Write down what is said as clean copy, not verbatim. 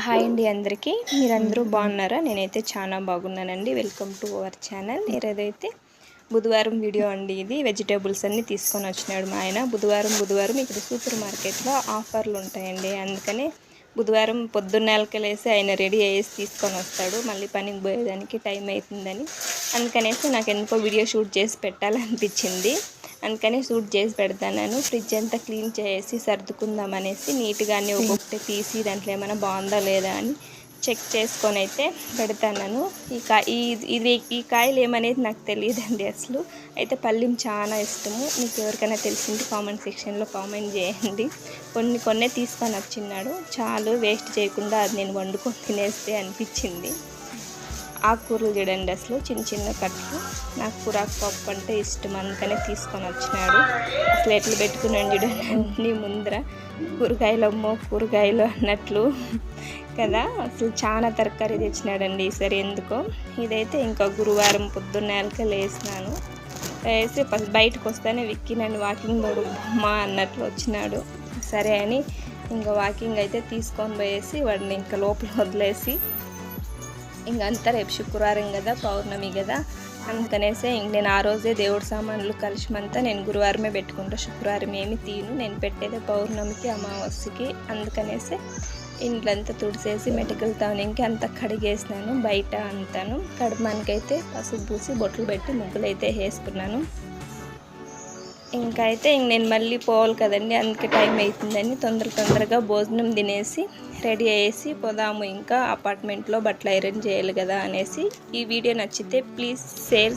Hi అండి అందరికీ. మీరందరూ బాగున్నారా? నేనైతే చాలా బాగున్నానండి. Welcome to our channel. ఈరోజైతే బుధవారం వీడియో అండి. ఇది వెజిటేబుల్స్ అన్నీ తీసుకొని వచ్చినాడు మా ఆయన. బుధవారం ఇక్కడ సూపర్ మార్కెట్లో ఆఫర్లు ఉంటాయండి. అందుకని బుధవారం పొద్దున్నేలకి లేసి ఆయన రెడీ అయ్యేసి తీసుకొని వస్తాడు. మళ్ళీ పనికి పోయేదానికి టైం అవుతుందని అందుకనేసి నాకు ఎందుకో వీడియో షూట్ చేసి పెట్టాలనిపించింది. అందుకని షూట్ చేసి పెడతాను. ఫ్రిడ్జ్ అంతా క్లీన్ చేసి సర్దుకుందామనేసి నీట్గానే ఒక్కొక్కటి తీసి దాంట్లో ఏమైనా బాగుందా లేదా అని చెక్ చేసుకొని అయితే పెడతాను. ఈ కాయలు ఏమనేది నాకు తెలియదండి అసలు. అయితే పల్లిం చాలా ఇష్టము. మీకు ఎవరికైనా తెలిసింది కామెంట్ సెక్షన్లో కామెంట్ చేయండి. కొన్ని తీసుకొని వచ్చిన్నాడు. చాలు వేస్ట్ చేయకుండా అది నేను వండుకొని తినేస్తే అనిపించింది. ఆకుకూరలు చూడండి, అసలు చిన్న కట్లు. నాకు కూరాకు పప్పు అంటే ఇష్టం, అందుకనే తీసుకొని వచ్చినాడు. అసలు ఎట్లా పెట్టుకున్నాను చూడండి అన్నీ ముందర. కూరగాయలు అన్నట్లు కదా. అసలు చాలా తరకారీ తెచ్చినాడండి ఈసారి ఎందుకో. ఇదైతే ఇంకా గురువారం పొద్దున్నేలకే లేసినాను. వేసి బయటకు వస్తేనే విక్కి నన్ను వాకింగ్ పోడు బొమ్మ అన్నట్లు వచ్చినాడు. సరే అని ఇంకా వాకింగ్ అయితే తీసుకొని పోయేసి వాడిని ఇంకా లోపల వదిలేసి ఇంకంతా రేపు శుక్రవారం కదా, పౌర్ణమి కదా, అందుకనేసే నేను ఆ రోజే దేవుడి సామాన్లు కలిసిమంతా నేను గురువారమే పెట్టుకుంటా. శుక్రవారం ఏమి తీను. నేను పెట్టేదే పౌర్ణమికి అమావాస్యకి. అందుకనేసే ఇంట్లంతా తుడిసేసి మెటికలతో ఇంక అంతా కడిగేసినాను. బయట అంతాను కడుమానికైతే పసుపు పూసి బొట్లు పెట్టి ముగ్గులు అయితే వేసుకున్నాను. ఇంకా అయితే నేను మళ్ళీ పోవాలి కదండి, అందుకే టైం అవుతుందని తొందరగా భోజనం తినేసి రెడీ అయ్యేసి పోదాము. ఇంకా అపార్ట్మెంట్లో బట్టలు ఐరన్ చేయాలి కదా అనేసి. ఈ వీడియో నచ్చితే ప్లీజ్ షేర్